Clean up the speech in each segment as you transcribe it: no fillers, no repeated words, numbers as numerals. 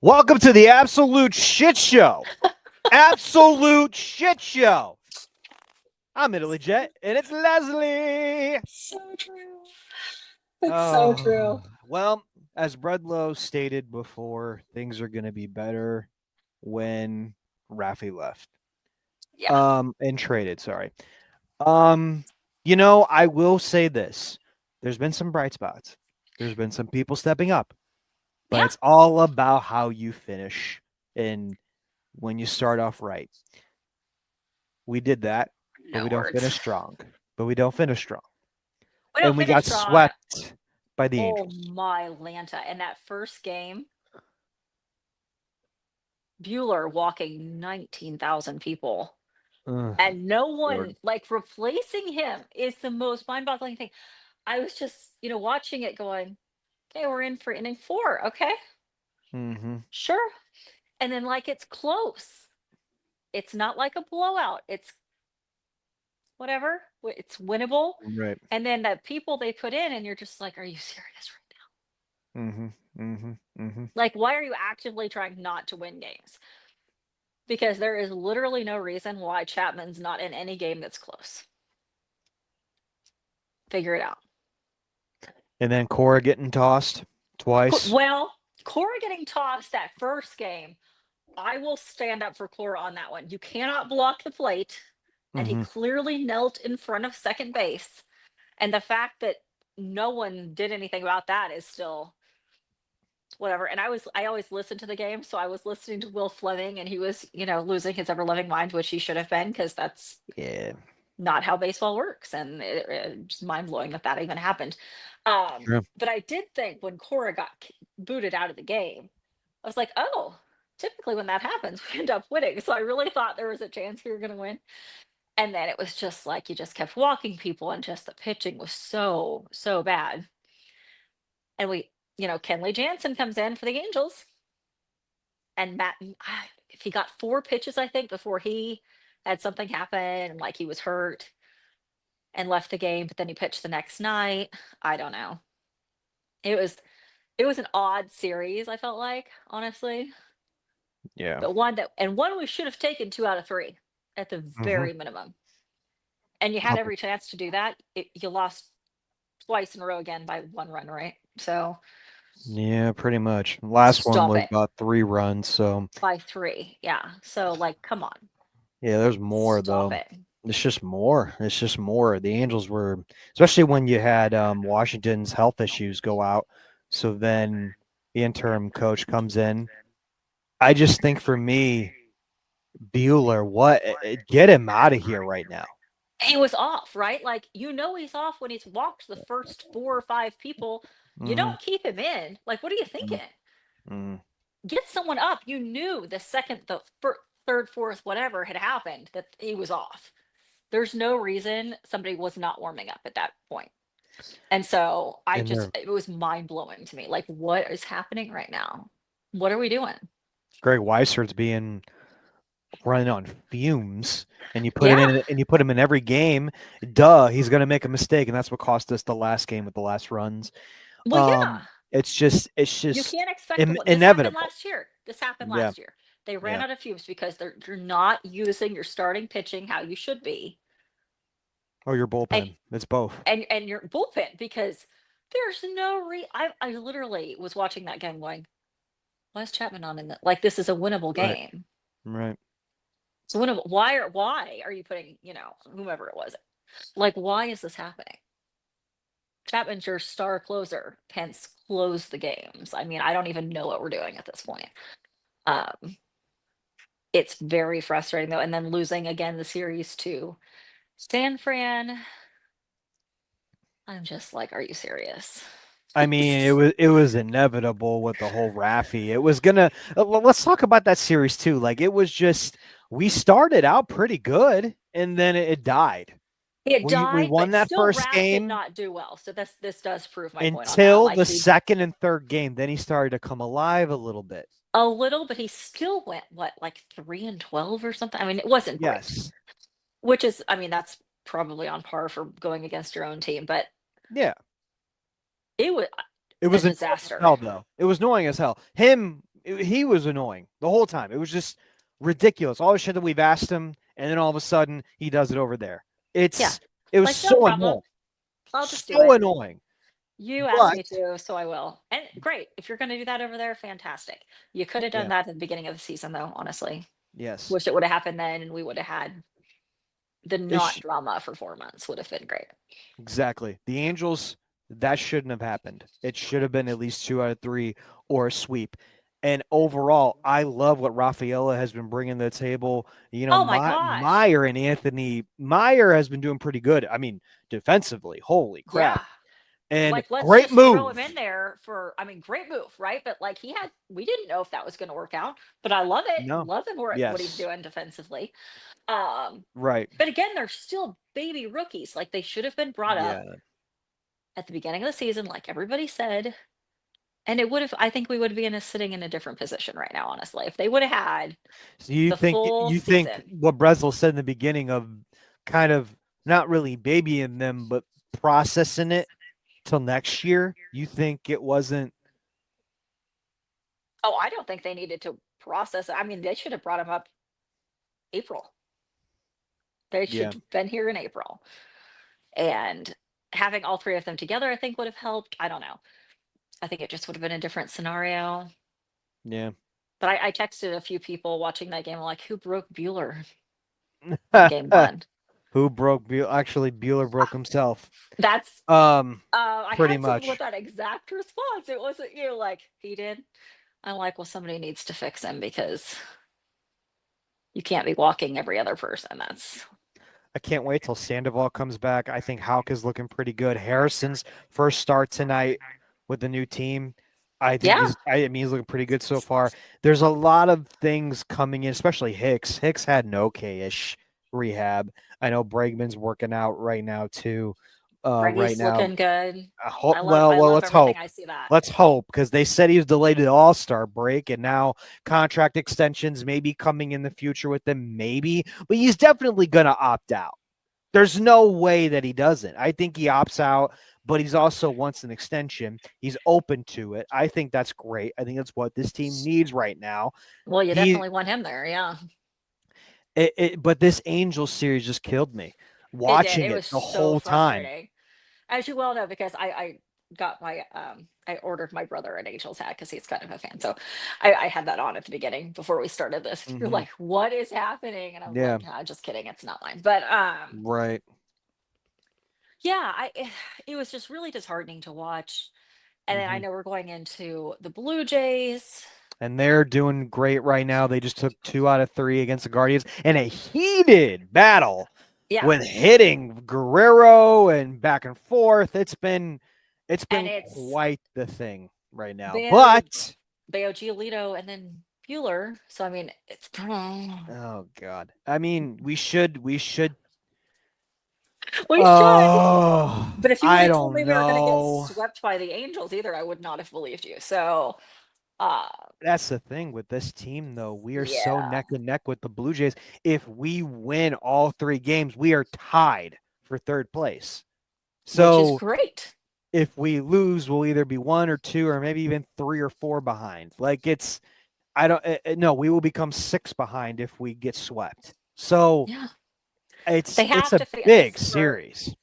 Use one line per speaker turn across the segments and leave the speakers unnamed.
Welcome to the absolute shit show. Absolute shit show. I'm Italy Jet, and it's Leslie.
So true. It's so true.
Well, as Bredlow stated before, things are going to be better when Raffy left.
Yeah.
And traded, sorry. I will say this. There's been some bright spots. There's been some people stepping up. But
Yeah.
it's all about how you finish and when you start off right. We did that, but
No
we don't
words.
finish strong. But we don't finish strong.
We don't
And we
finish
got
strong.
swept by the
Oh
Angels.
my Lanta. In that first game, Buehler walking 19,000 people. And no one,
Lord.
replacing him is the most mind-boggling thing. I was just, watching it going, okay, we're in for inning 4. Okay,
Mm-hmm.
sure. And then it's close. It's not like a blowout. It's whatever. It's winnable.
Right.
And then the people they put in, and you're just like, are you serious right now?
Mm-hmm. Mm-hmm. Mm-hmm.
Why are you actively trying not to win games? Because there is literally no reason why Chapman's not in any game that's close. Figure it out.
And then Cora getting tossed twice.
Well, Cora getting tossed that first game, I will stand up for Cora on that one. You cannot block the plate, and he clearly knelt in front of second base. And the fact that no one did anything about that is still whatever. And I always listen to the game, so I was listening to Will Fleming, and he was losing his ever loving mind, which he should have been, because that's not how baseball works, and it's just mind-blowing that even happened.
True.
But I did think when Cora got booted out of the game, I was like, oh, typically when that happens we end up winning, so I really thought there was a chance we were going to win. And then it was just like you just kept walking people, and just the pitching was so bad. And Kenley Jansen comes in for the Angels, and Matt, if he got 4 pitches, I think, before he had something happen, and he was hurt and left the game, but then he pitched the next night. I don't know. It was an odd series, I felt like, honestly.
Yeah.
But one we should have taken 2 out of 3 at the very minimum. And you had every chance to do that. You lost twice in a row again by 1 run, right? So
Yeah, pretty much. Last one
stop
was
it.
about 3 runs, so
By 3. Yeah. So come on.
yeah, there's more
Stop
though.
it.
It's just more. It's just more. The Angels were, especially when you had Washington's health issues go out. So then the interim coach comes in. I just think for me, Buehler, get him out of here right now.
He was off, right? He's off when he's walked the first 4 or 5 people. You don't keep him in. What are you thinking? Get someone up. You knew the second, the third, fourth, whatever had happened, that he was off. There's no reason somebody was not warming up at that point. And so it was mind blowing to me. What is happening right now? What are we doing?
Greg Weisert's being running on fumes, and you put him in, and you put him in every game. Duh, he's going to make a mistake, and that's what cost us the last game with the last runs.
Well,
it's just
you can't expect
inevitable.
This happened last year. They ran out of fumes because you're not using your starting pitching how you should be.
Or your bullpen. It's both.
And your bullpen, because there's no I literally was watching that game going, why is Chapman on in that? This is a winnable game.
Right.
So why are you putting, whomever it was? Why is this happening? Chapman's your star closer. Pence close the games. I mean, I don't even know what we're doing at this point. It's very frustrating though. And then losing again the series to San Fran. I'm just like, are you serious?
I mean, it was inevitable with the whole Raffy. It was gonna. Let's talk about that series too. It was just, we started out pretty good, and then it died.
It died.
We won that first
Raph
game.
did not do well. So this does prove my point
until the second and third game. Then he started to come alive a little bit.
A little, but he still went 3-12 or something. I mean, it wasn't great.
Yes.
Which is, I mean, that's probably on par for going against your own team, but
yeah,
it was
a disaster. Hell, though, it was annoying as hell. Him he was annoying the whole time. It was just ridiculous. All the shit that we've asked him, and then all of a sudden he does it over there.
Yeah.
It was
Like, no
so
problem.
annoying,
I'll just do
so
it.
annoying.
You asked
But
me to, so I will. And great. If you're going to do that over there, fantastic. You could have done
yeah,
that at the beginning of the season, though, honestly.
yes,
Wish it would have happened then and we would have had the
it
not drama for 4 months would have been great.
exactly. The Angels, that shouldn't have happened. It should have been at least 2 out of 3 or a sweep. And overall, I love what Rafaela has been bringing to the table.
Oh my gosh.
Meyer and Anthony Meyer has been doing pretty good. I mean, defensively, holy crap.
Yeah.
And
Like, let's
great
just throw him in
move.
there for, I mean, great move, right? But like, we didn't know if that was going to work out, but I love it.
No.
Love him what he's
Yes.
doing defensively. Um,
Right.
but again, they're still baby rookies. Like, they should have been brought up
Yeah.
at the beginning of the season, like everybody said. And it would have, I think we would be sitting in a different position right now, honestly. If they would have had
So
the full
you think
season.
what Breslow said in the beginning of kind of not really babying them, but processing it till next year, you think it wasn't?
Oh, I don't think they needed to process it. I mean, they should have brought him up April. They
Yeah.
should have been here in April. And having all three of them together, I think would have helped. I don't know. I think it just would have been a different scenario.
Yeah.
But I texted a few people watching that game, like, who broke Bueller in game one?
Who broke Bueller? Actually, Bueller broke himself.
That's
Um,
I
pretty
had someone with
much.
that exact response. It wasn't you, like, he did. I'm like, well, somebody needs to fix him because you can't be walking every other person. That's
I can't wait till Sandoval comes back. I think Houck is looking pretty good. Harrison's first start tonight with the new team.
yeah.
I mean, he's looking pretty good so far. There's a lot of things coming in, especially Hicks. Hicks had an okay-ish rehab. I know Bregman's working out right now too. Right
Reggie's
now,
looking good. I
well,
love
let's
everything
hope.
I see that.
Let's hope because they said he was delayed to the All-Star break, and now contract extensions may be coming in the future with them, maybe. But he's definitely gonna opt out. There's no way that he doesn't. I think he opts out, but he's also wants an extension. He's open to it. I think that's great. I think that's what this team needs right now.
Well, you
He,
definitely want him there. Yeah.
but this Angels series just killed me.
It did.
Watching
It
it
was
the
so
whole time.
frustrating. As you well know, because I got my I ordered my brother an Angels hat because he's kind of a fan. So I had that on at the beginning before we started this. You're
Mm-hmm.
like, what is happening? And I was
Yeah.
like, nah, just kidding, it's not mine. But
Right.
yeah, it was just really disheartening to watch. And then I
Mm-hmm.
know we're going into the Blue Jays.
And they're doing great right now. They just took 2 out of 3 against the Guardians in a heated battle
Yeah.
with hitting Guerrero and back and forth. It's
And
been
it's
quite the thing right now.
Bello,
But
Giolito, and then Bueller. So I mean, it's
oh god. I mean, we should
we should.
oh,
But if you would
I
have told
don't
me we were going to get
know.
swept by the Angels either, I would not have believed you. So, uh,
That's the thing with this team though. We are so
yeah,
neck and neck with the Blue Jays. If we win all 3 games, we are tied for 3rd place.
which is
So
great.
if we lose, we'll either be 1 or 2 or maybe even 3 or 4 behind. Like I don't no, we will become 6 behind if we get swept. So
Yeah,
it's
they
it's
have
a
to figure
big
because for
series.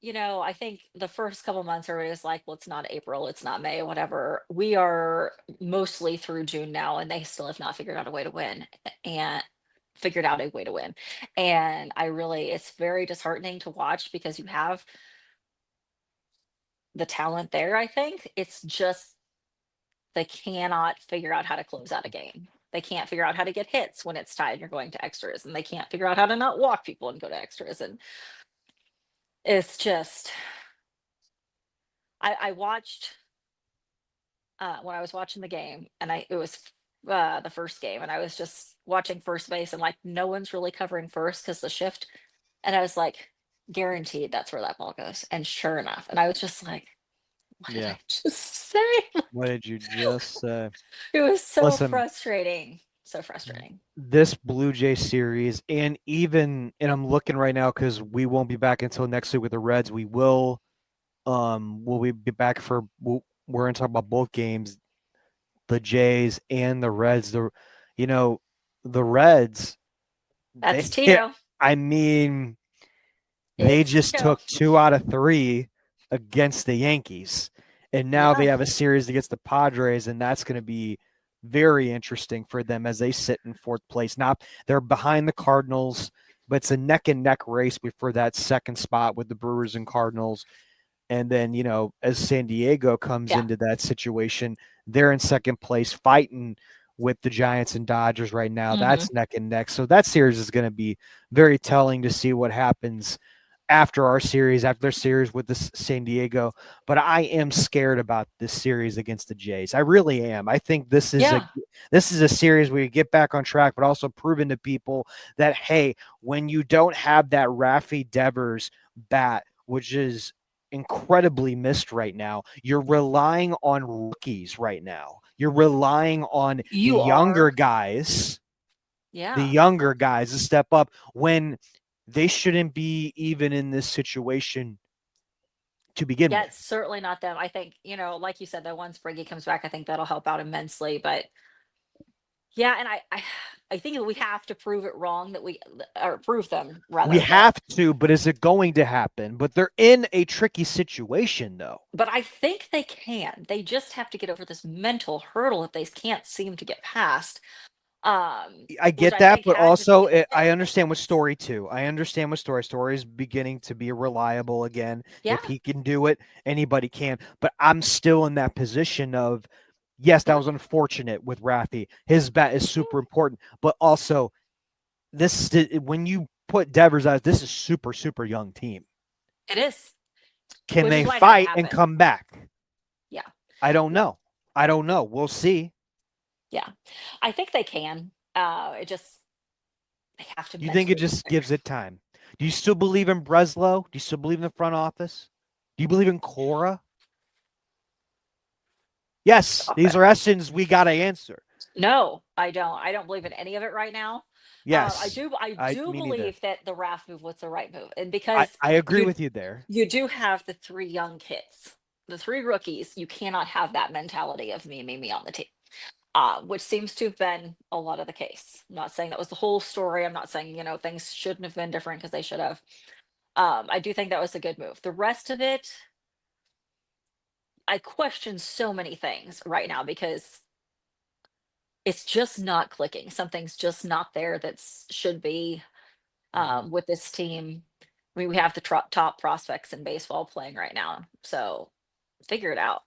I think the first couple months everybody was like, well, it's not April, it's not May, whatever. We are mostly through June now, and they still have not figured out a way to win and figured out a way to win. And it's very disheartening to watch because you have the talent there. I think it's just they cannot figure out how to close out a game. They can't figure out how to get hits when it's tied and you're going to extras, and they can't figure out how to not walk people and go to extras. And it's just, I watched when I was watching the game, and it was the first game, and I was just watching first base, and like no one's really covering first because the shift, and I was like, guaranteed that's where that ball goes. And sure enough, and I was just like, what did
Yeah.
I just say?
What did you just say?
It was so
Listen,
frustrating. So frustrating.
this Blue Jay series, and I'm looking right now because we won't be back until next week with the Reds. Will we be back for? We're gonna talk about both games. the Jays and the Reds. You know, the Reds,
That's
they,
Tito.
I mean, they
It's
just
Tito.
took 2 out of 3 against the Yankees. And now they
Yeah.
have a series against the Padres, and that's going to be very interesting for them as they sit in fourth place. Now they're behind the Cardinals, but it's a neck and neck race before that second spot with the Brewers and Cardinals. And then, as San Diego comes
Yeah.
into that situation, they're in second place fighting with the Giants and Dodgers right now.
Hmm.
That's neck and neck. So that series is going to be very telling to see what happens after their series with this San Diego. But I am scared about this series against the Jays. I really am. I think this is
Yeah.
a series where you get back on track, but also proving to people that, hey, when you don't have that Raffy Devers bat, which is incredibly missed right now, you're relying on rookies right now. You're relying on the
You
younger
are.
guys,
Yeah.
to step up when they shouldn't be even in this situation to begin
Yeah,
with.
it's certainly not them. I think, like you said, that once Briggy comes back, I think that'll help out immensely. But yeah, and I think that we have to prove it wrong or prove them
We
rather that.
have to, but is it going to happen? But they're in a tricky situation, though.
But I think they can. They just have to get over this mental hurdle that they can't seem to get past.
I
Which
get
I
that,
think
but
had to be
also
in the
I
thick of
understand with
things.
Story too. I understand with Story. Story is beginning to be reliable again.
Yeah.
If he can do it, anybody can. But I'm still in that position of, yes, that
Yeah.
was unfortunate with Raffy. His bat is
Yeah.
super important, but also when you put Devers out, this is super super young team.
It is.
Can
Which
they
is why it had to
fight and
happen.
come back?
Yeah.
I don't
Yeah.
know. I don't know. We'll see.
Yeah. I think they can. It just they have to
Do you think it
mentally get
just
there.
gives it time? Do you still believe in Breslow? Do you still believe in the front office? Do you believe in Cora? Yes, these are questions we got to answer.
No, I don't. I don't believe in any of it right now. I
Yes,
do. I do
me neither.
believe that the Raff move was the right move, and
I,
because
I agree
you
with you there.
you do have the three young kids, the three rookies. You cannot have that mentality of me on the team, which seems to have been a lot of the case. I'm not saying that was the whole story. I'm not saying things shouldn't have been different because they should have. I do think that was a good move. The rest of it, I question so many things right now because it's just not clicking. Something's just not there that's should be
Hmm.
with this team. I mean, we have the top prospects in baseball playing right now, so figure it out.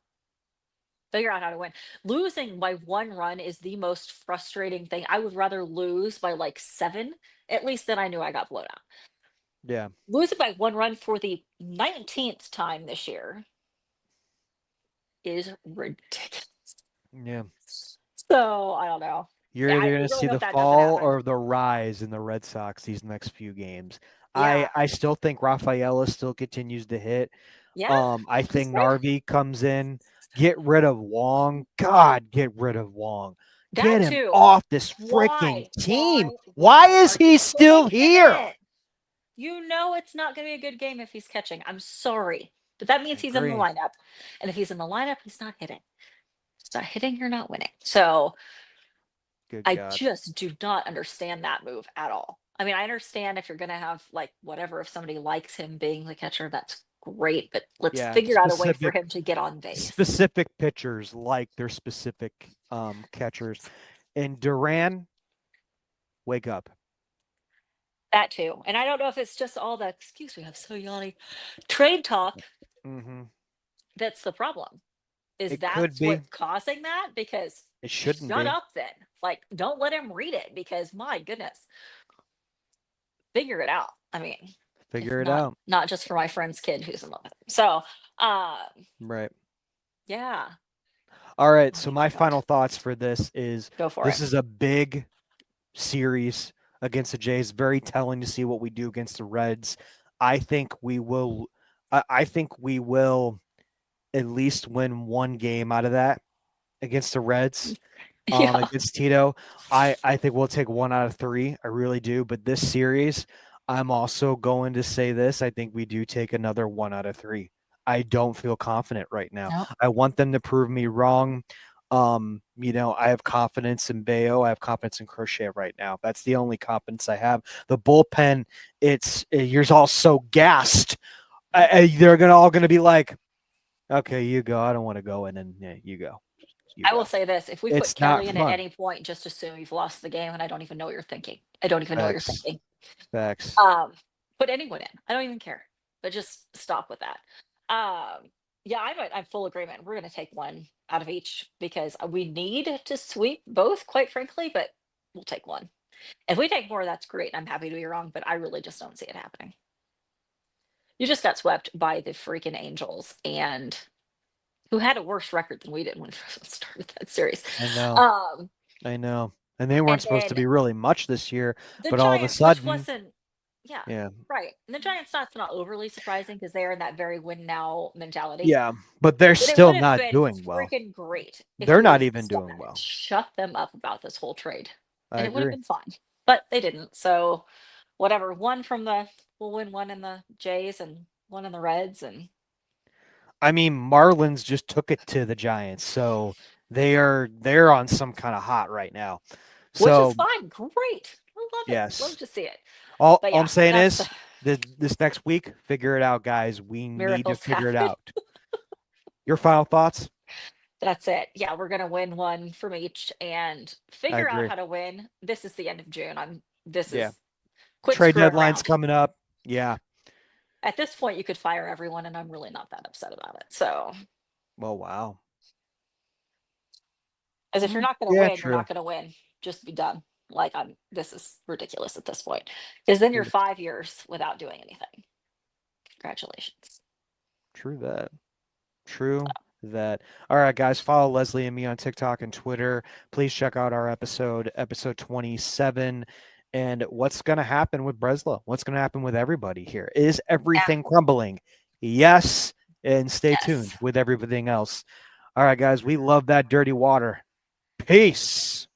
Figure out how to win. Losing by 1 run is the most frustrating thing. I would rather lose by like 7, at least than I knew I got blown out.
Yeah,
Losing by 1 run for the 19th time this year is ridiculous.
yeah.
So I don't know.
You're
Yeah,
either
I
going to
really
see the
hope that doesn't
fall
happen.
or the rise in the Red Sox these next few games. I
Yeah,
I still think Rafaela still continues to hit.
yeah,
I
he's
think
good.
Narvi comes in. Get rid of Wong. God, get rid of Wong.
That
Get him
too.
off this freaking
Why?
team.
Why?
Why
Why
is
are you
he
putting
still
him
here?
in? You know it's not going to be a good game if he's catching. I'm sorry. But that
I
means he's in the
agree.
lineup. And if he's in the lineup, he's not hitting. He's not hitting, you're not winning. So
Good
I
God.
just do not understand that move at all. I mean, I understand if you're going to have like whatever, if somebody likes him being the catcher, that's great. But let's
Yeah,
figure out a way for him to get on base.
specific pitchers like their specific catchers. And Duran, wake up.
That too. And I don't know if it's just all the excuse we have so yawny trade talk
Hmm.
that's the problem. Is
It could
that's
be.
what's causing that? Because
It shouldn't
shut
be.
up then. Like, don't let him read it because my goodness, figure it out. I mean, if
Figure it
not
out.
not just for my friend's kid who's in love with him. So
Right.
yeah.
All right.
Oh
So
my
my
God.
final thoughts for this is
Go for it.
this is a big series against the Jays. Very telling to see what we do against the Reds. I think we will. I think we will at least win one game out of that against the Reds.
Yeah.
Against Tito, I think we'll take 1 out of 3. I really do. But this series, I'm also going to say this. I think we do take another 1 out of 3. I don't feel confident right now.
No.
I want them to prove me wrong. I have confidence in Bello. I have confidence in Crochet right now. That's the only confidence I have. The bullpen, you're all so gassed. They're all gonna be like, okay, you go. I don't want to go, and then yeah, you go.
I will say this: if we put
It's not
Kelly in at
fun.
any point, just assume you've lost the game, and I don't even know what you're thinking. I don't even know what you're
Facts.
thinking.
Facts.
Put anyone in. I don't even care. But just stop with that. Yeah, I'm full agreement. We're gonna take one out of each because we need to sweep both, quite frankly, but we'll take one. If we take more, that's great. I'm happy to be wrong, but I really just don't see it happening. You just got swept by the freaking Angels, and who had a worse record than we did when we started that series.
I know.
Um,
I know. And they weren't
and
supposed to
then
be really much this year,
the
but all of a
Giants, which
sudden,
wasn't, yeah,
yeah.
right. And the Giants, that's not overly surprising because they're in that very win now mentality.
Yeah, but they're
But it would
still
have
not
been
doing well.
freaking great if
They're
you would
not
have
even doing well.
shut them up about this whole trade,
I
and it would have
agree.
been fine. But they didn't. So, whatever. We'll win one in the Jays and one in the Reds, and
I mean, Marlins just took it to the Giants, so they're on some kind of hot right now.
which is
So
fine. Great. I love it. Love
yes,
to see it.
all,
But
all
yeah,
I'm saying
that's the
is this next week, figure it out, guys. We need to
miracles
figure it
happen.
out. Your final thoughts?
That's it. Yeah, we're gonna win one from each and
I
figure out
agree.
how to win. This is the end of June. This
Yeah,
is quit
trade
screwing
deadline's
around.
coming up. Yeah.
At this point, you could fire everyone, and I'm really not that upset about it. So,
Well, wow.
as if you're not gonna
Yeah,
win, you're
true.
not gonna win. Just be done. Like this is ridiculous at this point. Because then you're 5 years without doing anything. Congratulations.
True that. True that. All right, guys, follow Leslie and me on TikTok and Twitter. Please check out our episode 27. And what's going to happen with Breslow? What's going to happen with everybody here? Is
Yeah.
everything crumbling? Yes. And stay tuned
Yes.
with everything else. All right, guys, we love that dirty water. Peace.